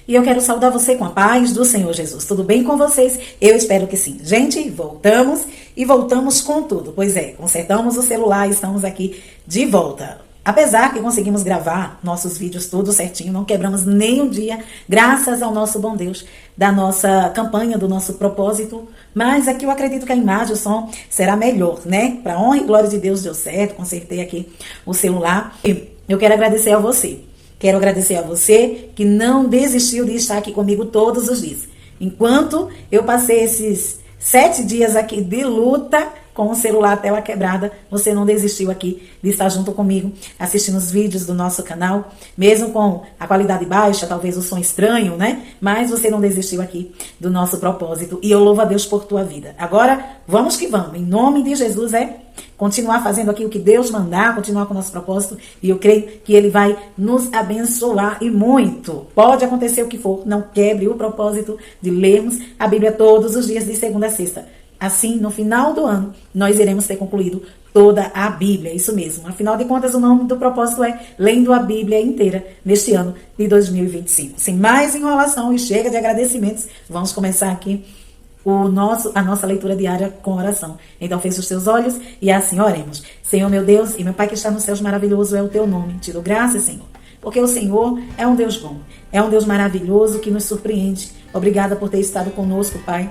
E eu quero saudar você com a paz do Senhor Jesus. Tudo bem com vocês? Eu espero que sim. Gente, voltamos e voltamos com tudo. Pois é, consertamos o celular e estamos aqui de volta. Apesar que conseguimos gravar nossos vídeos tudo certinho, não quebramos nem um dia, graças ao nosso bom Deus, da nossa campanha, do nosso propósito. Mas aqui eu acredito que a imagem, o som será melhor, né? Para honra e glória de Deus deu certo, consertei aqui o celular. E eu quero agradecer a você. Quero agradecer a você que não desistiu de estar aqui comigo todos os dias. Enquanto eu passei esses 7 dias aqui de luta com o celular tela quebrada, você não desistiu aqui de estar junto comigo, assistindo os vídeos do nosso canal, mesmo com a qualidade baixa, talvez o som estranho, né? Mas você não desistiu aqui do nosso propósito e eu louvo a Deus por tua vida. Agora, vamos que vamos. Em nome de Jesus, continuar fazendo aqui o que Deus mandar, continuar com o nosso propósito, e eu creio que Ele vai nos abençoar e muito. Pode acontecer o que for, não quebre o propósito de lermos a Bíblia todos os dias de segunda a sexta. Assim, no final do ano, nós iremos ter concluído toda a Bíblia, isso mesmo. Afinal de contas, o nome do propósito é Lendo a Bíblia inteira neste ano de 2025. Sem mais enrolação e chega de agradecimentos, vamos começar aqui a nossa leitura diária com oração. Então feche os teus olhos e assim oremos. Senhor meu Deus e meu Pai que está nos céus, maravilhoso é o teu nome. Te dou graças, Senhor, porque o Senhor é um Deus bom, é um Deus maravilhoso que nos surpreende. Obrigada por ter estado conosco, Pai,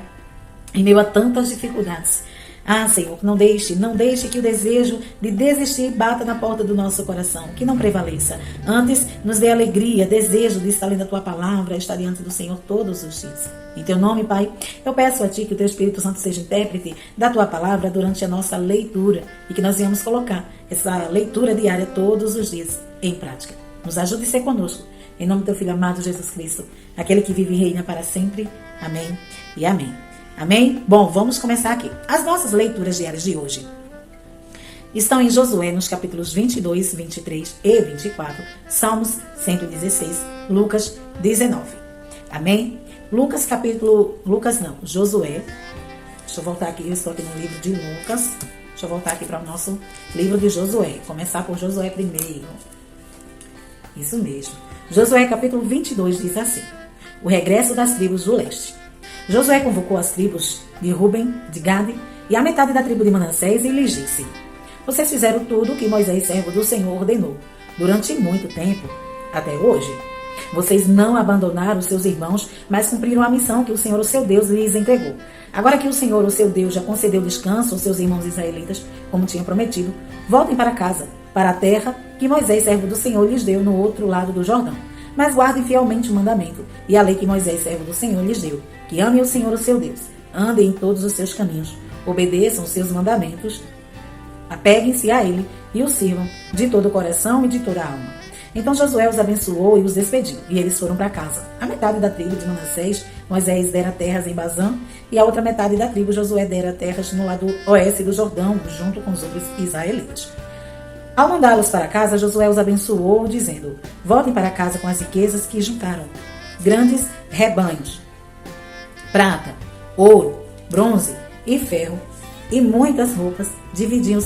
em meio a tantas dificuldades. Ah, Senhor, não deixe que o desejo de desistir bata na porta do nosso coração, que não prevaleça. Antes, nos dê alegria, desejo de estar lendo a Tua palavra, estar diante do Senhor todos os dias. Em Teu nome, Pai, eu peço a Ti que o Teu Espírito Santo seja intérprete da Tua palavra durante a nossa leitura e que nós venhamos colocar essa leitura diária todos os dias em prática. Nos ajude a ser conosco. Em nome do Teu Filho amado, Jesus Cristo, aquele que vive e reina para sempre. Amém e amém. Amém? Bom, vamos começar aqui. As nossas leituras diárias de hoje estão em Josué, nos capítulos 22, 23 e 24, Salmos 116, Lucas 19. Amém? Josué. Deixa eu voltar aqui, eu estou aqui no livro de Lucas. Deixa eu voltar aqui para o nosso livro de Josué. Começar por Josué primeiro. Isso mesmo. Josué, capítulo 22, diz assim: o regresso das tribos do leste. Josué convocou as tribos de Ruben, de Gade e a metade da tribo de Manassés e lhes disse: vocês fizeram tudo o que Moisés, servo do Senhor, ordenou durante muito tempo, até hoje. Vocês não abandonaram os seus irmãos, mas cumpriram a missão que o Senhor, o seu Deus, lhes entregou. Agora que o Senhor, o seu Deus, já concedeu descanso aos seus irmãos israelitas, como tinha prometido, voltem para casa, para a terra que Moisés, servo do Senhor, lhes deu no outro lado do Jordão. Mas guardem fielmente o mandamento e a lei que Moisés, servo do Senhor, lhes deu, que amem o Senhor, o seu Deus, andem em todos os seus caminhos, obedeçam os seus mandamentos, apeguem-se a ele e o sirvam de todo o coração e de toda a alma. Então Josué os abençoou e os despediu, e eles foram para casa. A metade da tribo de Manassés, Moisés dera terras em Bazã, e a outra metade da tribo, Josué dera terras no lado oeste do Jordão, junto com os outros israelitas. Ao mandá-los para casa, Josué os abençoou, dizendo: voltem para casa com as riquezas que juntaram, grandes rebanhos, prata, ouro, bronze e ferro, e muitas roupas. Dividam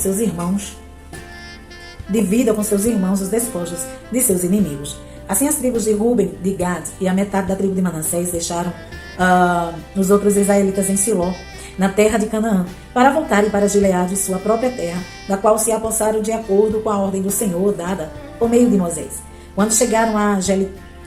com seus irmãos os despojos de seus inimigos. Assim as tribos de Ruben, de Gad e a metade da tribo de Manassés deixaram os outros israelitas em Siló, na terra de Canaã, para voltarem para Gileade, sua própria terra, da qual se apossaram de acordo com a ordem do Senhor dada por meio de Moisés. Quando chegaram a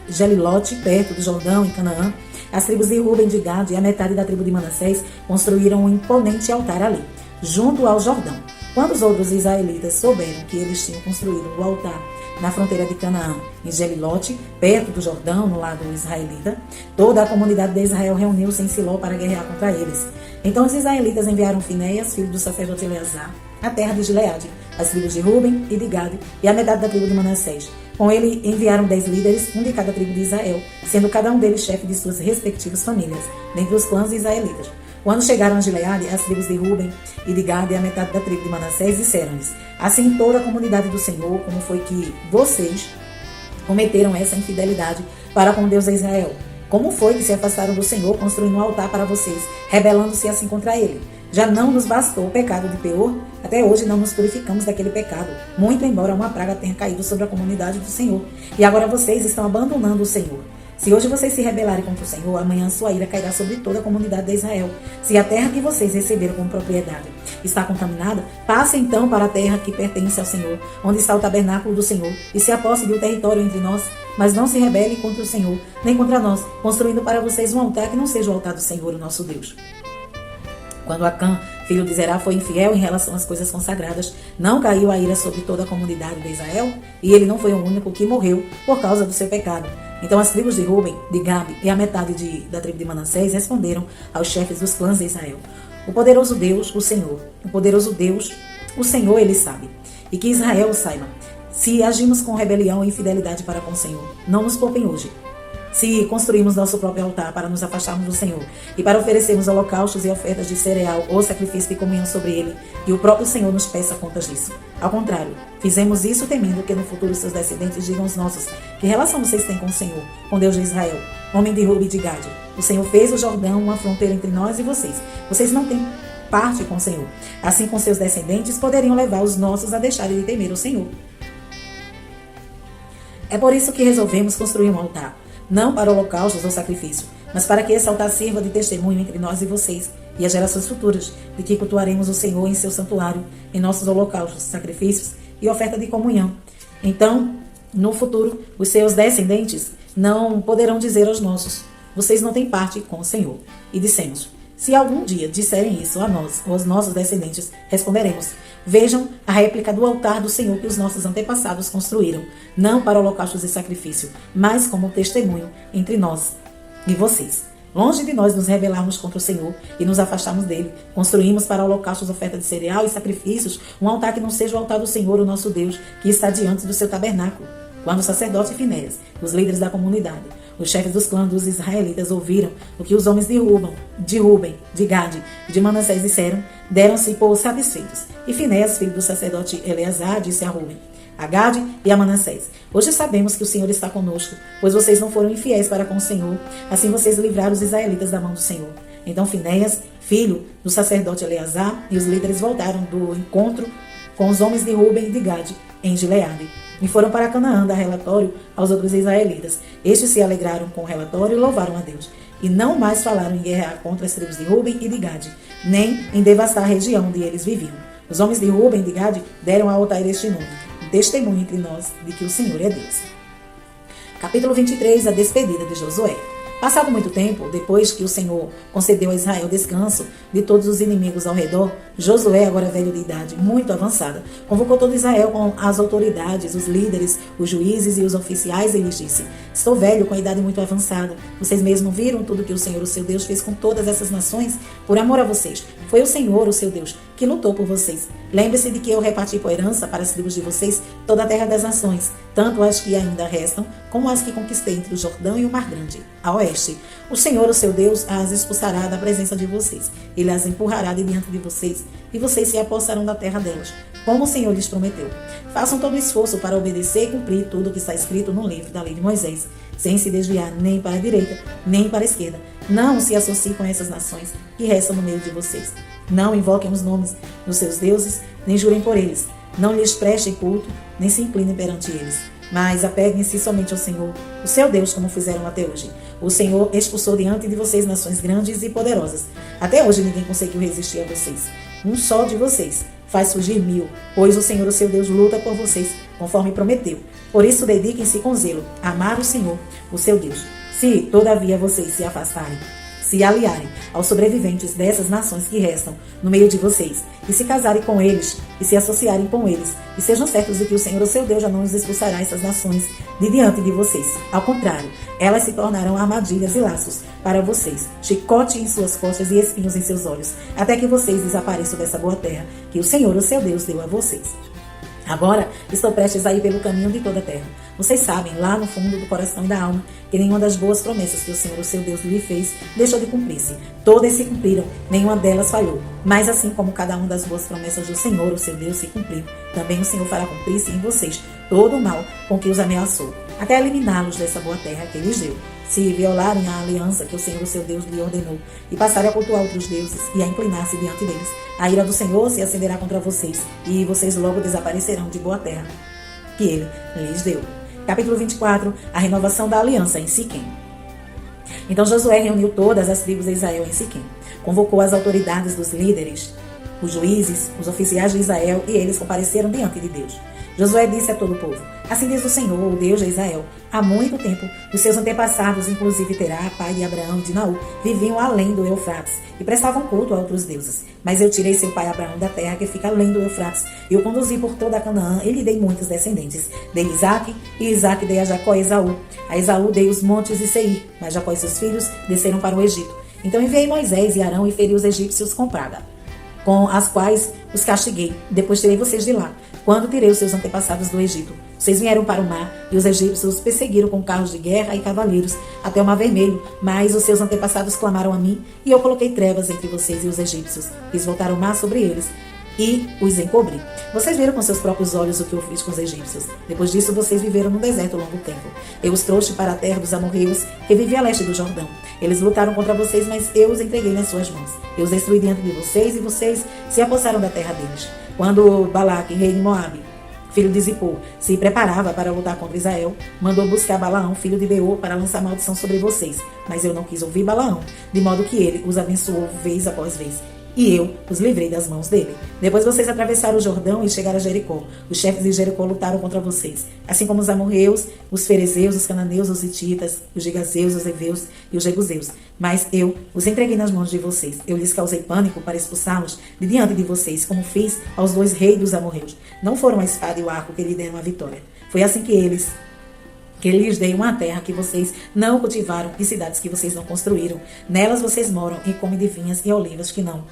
Gelilote, perto do Jordão, em Canaã, as tribos de Ruben, de Gad e a metade da tribo de Manassés construíram um imponente altar ali, junto ao Jordão. Quando os outros israelitas souberam que eles tinham construído o altar na fronteira de Canaã, em Gelilote, perto do Jordão, no lado israelita, toda a comunidade de Israel reuniu-se em Siló para guerrear contra eles. Então os israelitas enviaram Finéias, filho do sacerdote Eleazar, à terra de Gileade, as tribos de Ruben e de Gade e a metade da tribo de Manassés. Com ele enviaram 10 líderes, um de cada tribo de Israel, sendo cada um deles chefe de suas respectivas famílias, dentre os clãs israelitas. Quando chegaram a Gileade, as tribos de Ruben e de Gade e a metade da tribo de Manassés disseram-lhes: assim toda a comunidade do Senhor, como foi que vocês cometeram essa infidelidade para com Deus de Israel? Como foi que se afastaram do Senhor, construindo um altar para vocês, rebelando-se assim contra ele? Já não nos bastou o pecado de Peor? Até hoje não nos purificamos daquele pecado, muito embora uma praga tenha caído sobre a comunidade do Senhor. E agora vocês estão abandonando o Senhor. Se hoje vocês se rebelarem contra o Senhor, amanhã sua ira cairá sobre toda a comunidade de Israel. Se a terra que vocês receberam como propriedade está contaminada, passe então para a terra que pertence ao Senhor, onde está o tabernáculo do Senhor, e se aposse de um território entre nós. Mas não se rebele contra o Senhor, nem contra nós, construindo para vocês um altar que não seja o altar do Senhor, o nosso Deus. Quando Acã, filho de Zerá, foi infiel em relação às coisas consagradas, não caiu a ira sobre toda a comunidade de Israel? E ele não foi o único que morreu por causa do seu pecado. Então as tribos de Ruben, de Gabe e a metade da tribo de Manassés responderam aos chefes dos clãs de Israel: o poderoso Deus, o Senhor, o poderoso Deus, o Senhor, ele sabe. E que Israel o saiba. Se agimos com rebelião e infidelidade para com o Senhor, não nos poupem hoje. Se construímos nosso próprio altar para nos afastarmos do Senhor e para oferecermos holocaustos e ofertas de cereal ou sacrifício de comunhão sobre ele, e o próprio Senhor nos peça contas disso. Ao contrário, fizemos isso temendo que no futuro seus descendentes digam aos nossos: que relação vocês têm com o Senhor, com Deus de Israel, homem de Ruben e de Gade? O Senhor fez o Jordão uma fronteira entre nós e vocês. Vocês não têm parte com o Senhor. Assim, com seus descendentes, poderiam levar os nossos a deixarem de temer o Senhor. É por isso que resolvemos construir um altar, não para holocaustos ou sacrifício, mas para que esse altar sirva de testemunho entre nós e vocês e as gerações futuras, de que cultuaremos o Senhor em seu santuário, em nossos holocaustos, sacrifícios e oferta de comunhão. Então, no futuro, os seus descendentes não poderão dizer aos nossos: vocês não têm parte com o Senhor. E dissemos: se algum dia disserem isso a nós ou aos nossos descendentes, responderemos: vejam a réplica do altar do Senhor que os nossos antepassados construíram, não para holocaustos e sacrifício, mas como testemunho entre nós e vocês. Longe de nós nos rebelarmos contra o Senhor e nos afastarmos dele, construímos para holocaustos, oferta de cereal e sacrifícios um altar que não seja o altar do Senhor, o nosso Deus, que está diante do seu tabernáculo. Quando o sacerdote Finéias, os líderes da comunidade, os chefes dos clãs dos israelitas ouviram o que os homens de Ruben, de Gade e de Manassés disseram, deram-se por satisfeitos. E Finéias, filho do sacerdote Eleazar, disse a Ruben, a Gade e a Manassés: hoje sabemos que o Senhor está conosco, pois vocês não foram infiéis para com o Senhor, assim vocês livraram os israelitas da mão do Senhor. Então Finéias, filho do sacerdote Eleazar, e os líderes voltaram do encontro com os homens de Ruben e de Gade em Gileade, e foram para Canaã dar relatório aos outros israelitas. Estes se alegraram com o relatório e louvaram a Deus. E não mais falaram em guerrear contra as tribos de Ruben e de Gade, nem em devastar a região onde eles viviam. Os homens de Ruben e de Gade deram ao altar este nome: testemunho entre nós de que o Senhor é Deus. Capítulo 23, a despedida de Josué. Passado muito tempo, depois que o Senhor concedeu a Israel descanso de todos os inimigos ao redor, Josué, agora velho de idade muito avançada, convocou todo Israel com as autoridades, os líderes, os juízes e os oficiais e lhes disse: estou velho, com a idade muito avançada. Vocês mesmos viram tudo que o Senhor, o seu Deus, fez com todas essas nações por amor a vocês. Foi o Senhor, o seu Deus, que lutou por vocês. Lembre-se de que eu reparti por herança para as tribos de vocês toda a terra das nações, tanto as que ainda restam, como as que conquistei entre o Jordão e o Mar Grande, a oeste. O Senhor, o seu Deus, as expulsará da presença de vocês. Ele as empurrará de diante de vocês, e vocês se apossarão da terra delas, como o Senhor lhes prometeu. Façam todo o esforço para obedecer e cumprir tudo o que está escrito no livro da lei de Moisés, sem se desviar nem para a direita, nem para a esquerda. Não se associem com essas nações que restam no meio de vocês. Não invoquem os nomes dos seus deuses, nem jurem por eles. Não lhes prestem culto, nem se inclinem perante eles. Mas apeguem-se somente ao Senhor, o seu Deus, como fizeram até hoje. O Senhor expulsou diante de vocês nações grandes e poderosas. Até hoje ninguém conseguiu resistir a vocês. Um só de vocês faz fugir 1000, pois o Senhor, o seu Deus, luta por vocês, conforme prometeu. Por isso, dediquem-se com zelo a amar o Senhor, o seu Deus. Se, todavia, vocês se afastarem, se aliarem aos sobreviventes dessas nações que restam no meio de vocês, e se casarem com eles, e se associarem com eles, e sejam certos de que o Senhor, o seu Deus, já não os expulsará essas nações de diante de vocês. Ao contrário, elas se tornarão armadilhas e laços para vocês, chicote em suas costas e espinhos em seus olhos, até que vocês desapareçam dessa boa terra que o Senhor, o seu Deus, deu a vocês. Agora estou prestes a ir pelo caminho de toda a terra. Vocês sabem, lá no fundo do coração e da alma, que nenhuma das boas promessas que o Senhor, o seu Deus, lhe fez, deixou de cumprir-se. Todas se cumpriram, nenhuma delas falhou. Mas assim como cada uma das boas promessas do Senhor, o seu Deus, se cumpriu, também o Senhor fará cumprir-se em vocês todo o mal com que os ameaçou, até eliminá-los dessa boa terra que lhes deu. Se violarem a aliança que o Senhor, o seu Deus, lhe ordenou, e passarem a cultuar outros deuses e a inclinar-se diante deles, a ira do Senhor se acenderá contra vocês, e vocês logo desaparecerão de boa terra que ele lhes deu. Capítulo 24, a renovação da aliança em Siquém. Então Josué reuniu todas as tribos de Israel em Siquém, convocou as autoridades dos líderes, os juízes, os oficiais de Israel, e eles compareceram diante de Deus. Josué disse a todo o povo: assim diz o Senhor, o Deus de Israel: há muito tempo, os seus antepassados, inclusive Terá, pai de Abraão e de Naú, viviam além do Eufrates e prestavam culto a outros deuses. Mas eu tirei seu pai Abraão da terra que fica além do Eufrates e o conduzi por toda a Canaã e lhe dei muitos descendentes. Dei Isaque, e Isaque dei a Jacó e Esaú. A Esaú dei os montes de Seir, mas Jacó e seus filhos desceram para o Egito. Então enviei Moisés e Arão e feri os egípcios com praga, com as quais os castiguei. Depois tirei vocês de lá, quando tirei os seus antepassados do Egito. Vocês vieram para o mar, e os egípcios os perseguiram com carros de guerra e cavaleiros até o Mar Vermelho. Mas os seus antepassados clamaram a mim, e eu coloquei trevas entre vocês e os egípcios. Fiz voltar o mar sobre eles e os encobri. Vocês viram com seus próprios olhos o que eu fiz com os egípcios. Depois disso, vocês viveram no deserto longo tempo. Eu os trouxe para a terra dos amorreus, que vivia a leste do Jordão. Eles lutaram contra vocês, mas eu os entreguei nas suas mãos. Eu os destruí diante de vocês, e vocês se apossaram da terra deles. Quando Balaque, rei de Moabe, filho de Zippor, se preparava para lutar contra Israel, mandou buscar Balaão, filho de Beor, para lançar maldição sobre vocês. Mas eu não quis ouvir Balaão, de modo que ele os abençoou vez após vez. E eu os livrei das mãos dele. Depois vocês atravessaram o Jordão e chegaram a Jericó. Os chefes de Jericó lutaram contra vocês, assim como os amorreus, os ferezeus, os cananeus, os hititas, os gigazeus, os heveus e os jebuseus. Mas eu os entreguei nas mãos de vocês. Eu lhes causei pânico para expulsá-los de diante de vocês, como fiz aos 2 reis dos amorreus. Não foram a espada e o arco que lhe deram a vitória. Foi assim que lhes dei uma terra que vocês não cultivaram e cidades que vocês não construíram. Nelas vocês moram e comem de vinhas e olivas que não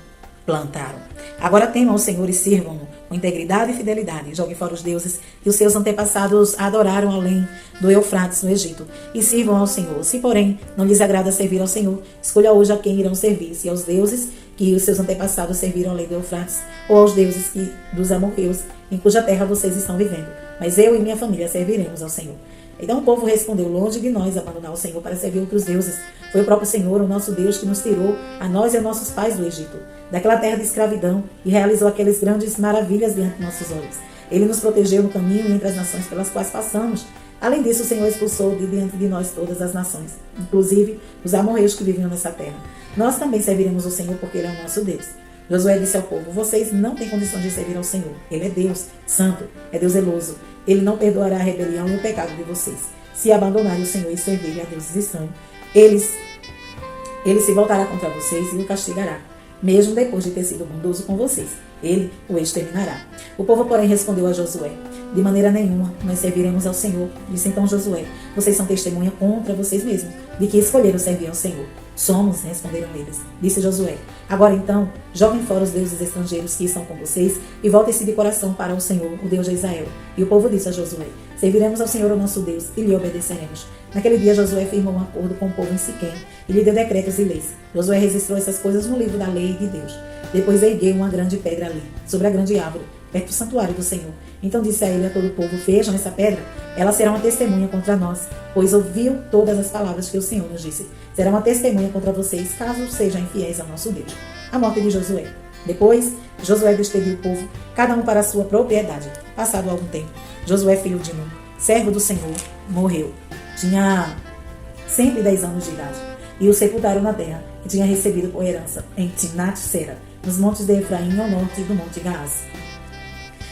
plantaram. Agora temam ao Senhor e sirvam-no com integridade e fidelidade. Joguem fora os deuses que os seus antepassados adoraram além do Eufrates no Egito, e sirvam ao Senhor. Se, porém, não lhes agrada servir ao Senhor, escolha hoje a quem irão servir, se aos deuses que os seus antepassados serviram além do Eufrates, ou aos deuses dos amorreus, em cuja terra vocês estão vivendo. Mas eu e minha família serviremos ao Senhor. Então o povo respondeu: longe de nós abandonar o Senhor para servir outros deuses. Foi o próprio Senhor, o nosso Deus, que nos tirou, a nós e a nossos pais, do Egito, daquela terra de escravidão, e realizou aquelas grandes maravilhas diante de nossos olhos. Ele nos protegeu no caminho entre as nações pelas quais passamos. Além disso, o Senhor expulsou de diante de nós todas as nações, inclusive os amorreus que viviam nessa terra. Nós também serviremos o Senhor, porque Ele é o nosso Deus. Josué disse ao povo: vocês não têm condições de servir ao Senhor. Ele é Deus santo, é Deus zeloso. Ele não perdoará a rebelião e o pecado de vocês. Se abandonarem o Senhor e servirem a deuses estranhos, ele se voltará contra vocês e o castigará, mesmo depois de ter sido bondoso com vocês. Ele o exterminará. O povo, porém, respondeu a Josué: de maneira nenhuma nós serviremos ao Senhor. Disse então Josué: vocês são testemunha contra vocês mesmos, de que escolheram servir ao Senhor. Somos, responderam eles. Disse Josué: agora então, joguem fora os deuses estrangeiros que estão com vocês e voltem-se de coração para o Senhor, o Deus de Israel. E o povo disse a Josué: serviremos ao Senhor, o nosso Deus, e lhe obedeceremos. Naquele dia Josué firmou um acordo com o povo em Siquém e lhe deu decretos e leis. Josué registrou essas coisas no livro da lei de Deus. Depois ergueu uma grande pedra ali, sobre a grande árvore, perto do santuário do Senhor. Então disse a ele e a todo o povo: vejam essa pedra, ela será uma testemunha contra nós, pois ouviu todas as palavras que o Senhor nos disse. Será uma testemunha contra vocês, caso sejam infiéis ao nosso Deus. A morte de Josué. Depois, Josué despediu o povo, cada um para a sua propriedade. Passado algum tempo, Josué, filho de Nun, servo do Senhor, morreu. Tinha 110 anos de idade. E o sepultaram na terra que tinha recebido por herança, em Timnat-Sera, nos montes de Efraim, ao norte do monte Gaás.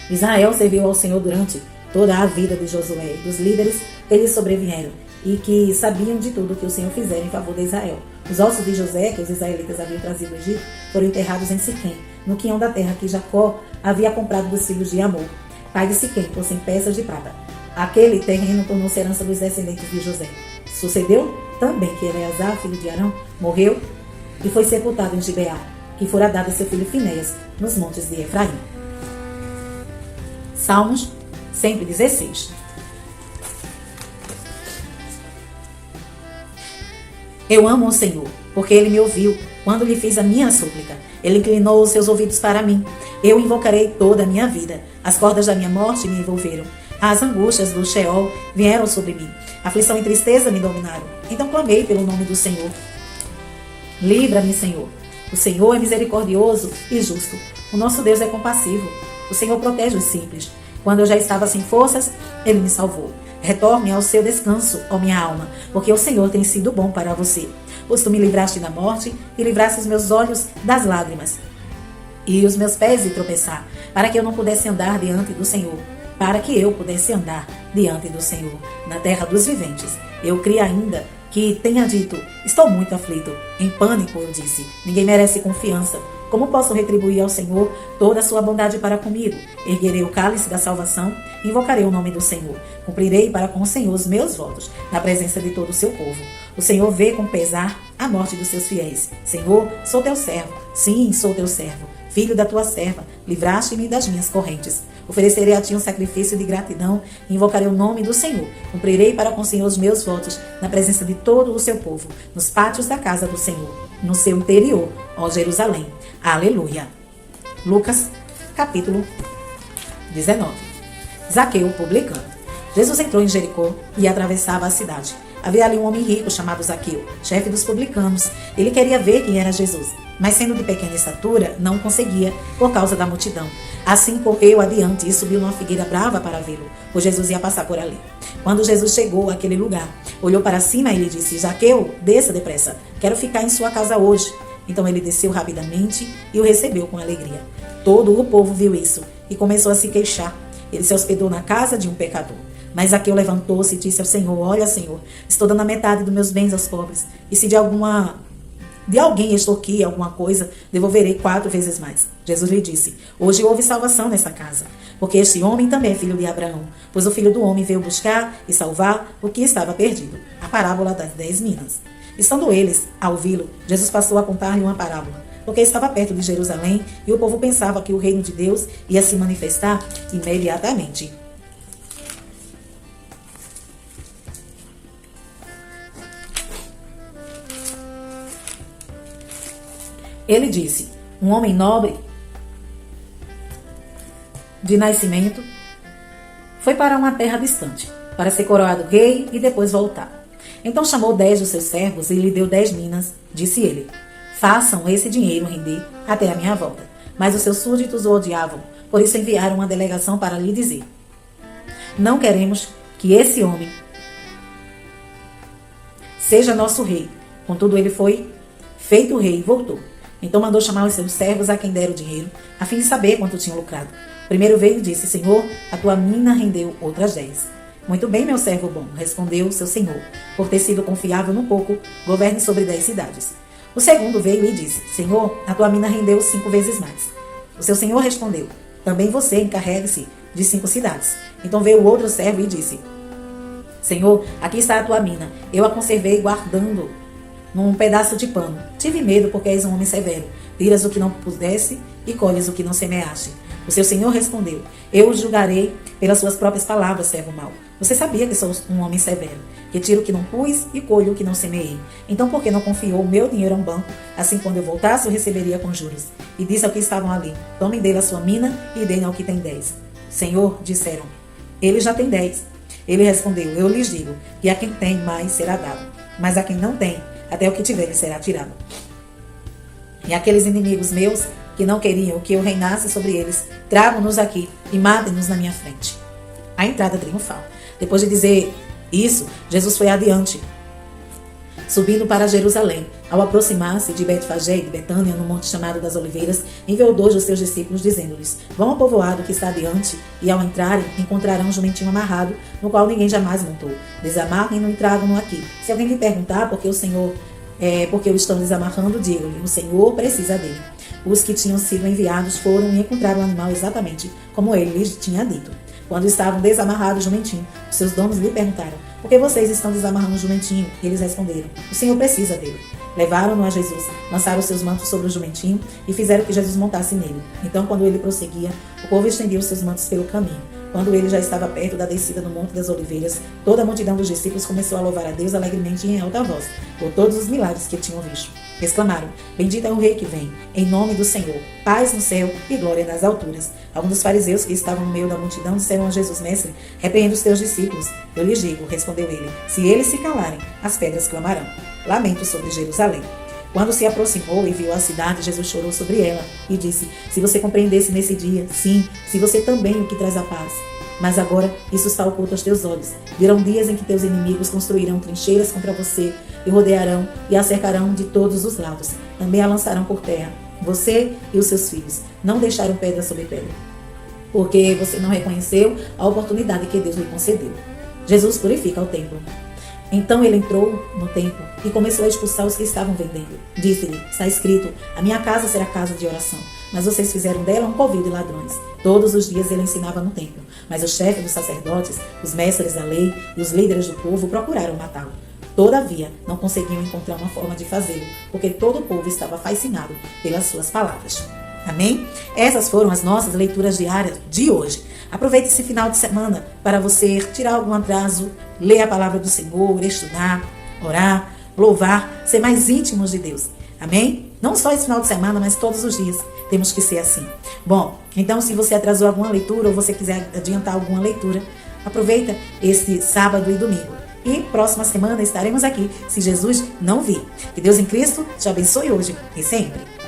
Israel serviu ao Senhor durante toda a vida de Josué e dos líderes que lhe sobrevieram, e que sabiam de tudo que o Senhor fizera em favor de Israel. Os ossos de José, que os israelitas haviam trazido do Egito, foram enterrados em Siquém, no quinhão da terra que Jacó havia comprado dos filhos de Amor, pai de Siquém, por 100 peças de prata. Aquele terreno tornou-se herança dos descendentes de José. Sucedeu também que Eleazar, filho de Arão, morreu e foi sepultado em Gibeá, que fora dado a seu filho Finéias, nos montes de Efraim. Salmos 116. Eu amo o Senhor, porque Ele me ouviu quando lhe fiz a minha súplica. Ele inclinou os seus ouvidos para mim. Eu invocarei toda a minha vida. As cordas da minha morte me envolveram. As angústias do Sheol vieram sobre mim. Aflição e tristeza me dominaram. Então clamei pelo nome do Senhor. Livra-me, Senhor. O Senhor é misericordioso e justo. O nosso Deus é compassivo. O Senhor protege os simples. Quando eu já estava sem forças, Ele me salvou. Retorne ao seu descanso, ó minha alma, porque o Senhor tem sido bom para você. Pois tu me livraste da morte e livraste os meus olhos das lágrimas e os meus pés de tropeçar, para que eu não pudesse andar diante do Senhor, para que eu pudesse andar diante do Senhor, na terra dos viventes. Eu criei ainda que tenha dito, estou muito aflito. Em pânico eu disse, ninguém merece confiança. Como posso retribuir ao Senhor toda a sua bondade para comigo? Erguerei o cálice da salvação, invocarei o nome do Senhor. Cumprirei para com o Senhor os meus votos, na presença de todo o seu povo. O Senhor vê com pesar a morte dos seus fiéis. Senhor, sou teu servo. Sim, sou teu servo. Filho da tua serva, livraste-me das minhas correntes. Oferecerei a ti um sacrifício de gratidão e invocarei o nome do Senhor. Cumprirei para com o Senhor os meus votos, na presença de todo o seu povo, nos pátios da casa do Senhor, no seu interior, ó Jerusalém. Aleluia. Lucas, capítulo 19. Zaqueu, publicano. Jesus entrou em Jericó e atravessava a cidade. Havia ali um homem rico chamado Zaqueu, chefe dos publicanos. Ele queria ver quem era Jesus, mas sendo de pequena estatura, não conseguia por causa da multidão. Assim correu adiante e subiu numa figueira brava para vê-lo, pois Jesus ia passar por ali. Quando Jesus chegou àquele lugar, olhou para cima e lhe disse, Zaqueu, desça depressa, quero ficar em sua casa hoje. Então ele desceu rapidamente e o recebeu com alegria. Todo o povo viu isso e começou a se queixar. Ele se hospedou na casa de um pecador. Mas Zaqueu levantou-se e disse ao Senhor, olha, Senhor, estou dando a metade dos meus bens aos pobres, e se de alguém extorquir alguma coisa, devolverei 4 vezes mais. Jesus lhe disse, hoje houve salvação nessa casa, porque este homem também é filho de Abraão, pois o Filho do Homem veio buscar e salvar o que estava perdido. A parábola das 10 minas. Estando eles a ouvi-lo, Jesus passou a contar-lhe uma parábola, porque estava perto de Jerusalém e o povo pensava que o reino de Deus ia se manifestar imediatamente. Ele disse, um homem nobre de nascimento foi para uma terra distante, para ser coroado rei e depois voltar. Então chamou 10 dos seus servos e lhe deu 10 minas. Disse ele, façam esse dinheiro render até a minha volta. Mas os seus súditos o odiavam, por isso enviaram uma delegação para lhe dizer, não queremos que esse homem seja nosso rei. Contudo, ele foi feito rei e voltou. Então mandou chamar os seus servos a quem deram o dinheiro, a fim de saber quanto tinham lucrado. O primeiro veio e disse, Senhor, a tua mina rendeu outras 10. Muito bem, meu servo bom, respondeu o seu senhor. Por ter sido confiável no pouco, governe sobre 10 cidades. O segundo veio e disse, Senhor, a tua mina rendeu 5 vezes mais. O seu senhor respondeu, também você encarregue-se de 5 cidades. Então veio o outro servo e disse, Senhor, aqui está a tua mina, eu a conservei guardando num pedaço de pano. Tive medo porque és um homem severo. Tiras o que não pudesse e colhes o que não semeaste. O seu senhor respondeu, eu o julgarei pelas suas próprias palavras, servo mau. Você sabia que sou um homem severo, que tiro o que não pus e colho o que não semeei. Então por que não confiou o meu dinheiro a um banco? Assim quando eu voltasse eu receberia com juros. E disse ao que estavam ali, tomem dele a sua mina e deem ao que tem 10. Senhor, disseram, ele já tem 10. Ele respondeu, eu lhes digo, que a quem tem mais será dado, mas a quem não tem, até o que tiver lhe será tirado. E aqueles inimigos meus, que não queriam que eu reinasse sobre eles, tragam-nos aqui e matem-nos na minha frente. A entrada triunfal. Depois de dizer isso, Jesus foi adiante, subindo para Jerusalém. Ao aproximar-se de Betfagé e de Betânia, no monte chamado das Oliveiras, enviou 2 dos seus discípulos, dizendo-lhes, vão ao povoado que está adiante, e ao entrarem, encontrarão um jumentinho amarrado, no qual ninguém jamais montou. Desamarrem-no e tragam-no aqui. Se alguém lhe perguntar por que o estão desamarrando, digam-lhe, o Senhor precisa dele. Os que tinham sido enviados foram e encontraram o animal exatamente como ele lhes tinha dito. Quando estavam desamarrados o jumentinho, os seus donos lhe perguntaram, por que vocês estão desamarrando o jumentinho? E eles responderam, o Senhor precisa dele. Levaram-no a Jesus, lançaram seus mantos sobre o jumentinho e fizeram que Jesus montasse nele. Então, quando ele prosseguia, o povo estendia os seus mantos pelo caminho. Quando ele já estava perto da descida no Monte das Oliveiras, toda a multidão dos discípulos começou a louvar a Deus alegremente e em alta voz, por todos os milagres que tinham visto. Exclamaram, bendito é o Rei que vem, em nome do Senhor, paz no céu e glória nas alturas. Alguns dos fariseus que estavam no meio da multidão disseram a Jesus, mestre, repreenda os teus discípulos. Eu lhes digo, respondeu ele, se eles se calarem, as pedras clamarão. Lamento sobre Jerusalém. Quando se aproximou e viu a cidade, Jesus chorou sobre ela e disse, se você compreendesse nesse dia, sim, se você também o que traz a paz. Mas agora isso está oculto aos teus olhos. Virão dias em que teus inimigos construirão trincheiras contra você e rodearão e a cercarão de todos os lados. Também a lançarão por terra, você e os seus filhos. Não deixaram pedra sobre pedra, porque você não reconheceu a oportunidade que Deus lhe concedeu. Jesus purifica o templo. Então ele entrou no templo e começou a expulsar os que estavam vendendo. Disse-lhe, está escrito, a minha casa será casa de oração, mas vocês fizeram dela um covil de ladrões. Todos os dias ele ensinava no templo, mas os chefes dos sacerdotes, os mestres da lei e os líderes do povo procuraram matá-lo. Todavia, não conseguiam encontrar uma forma de fazê-lo, porque todo o povo estava fascinado pelas suas palavras. Amém? Essas foram as nossas leituras diárias de hoje. Aproveite esse final de semana para você tirar algum atraso, ler a palavra do Senhor, estudar, orar, louvar, ser mais íntimos de Deus. Amém? Não só esse final de semana, mas todos os dias temos que ser assim. Bom, então se você atrasou alguma leitura ou você quiser adiantar alguma leitura, aproveita esse sábado e domingo. E próxima semana estaremos aqui, se Jesus não vir. Que Deus em Cristo te abençoe hoje e sempre.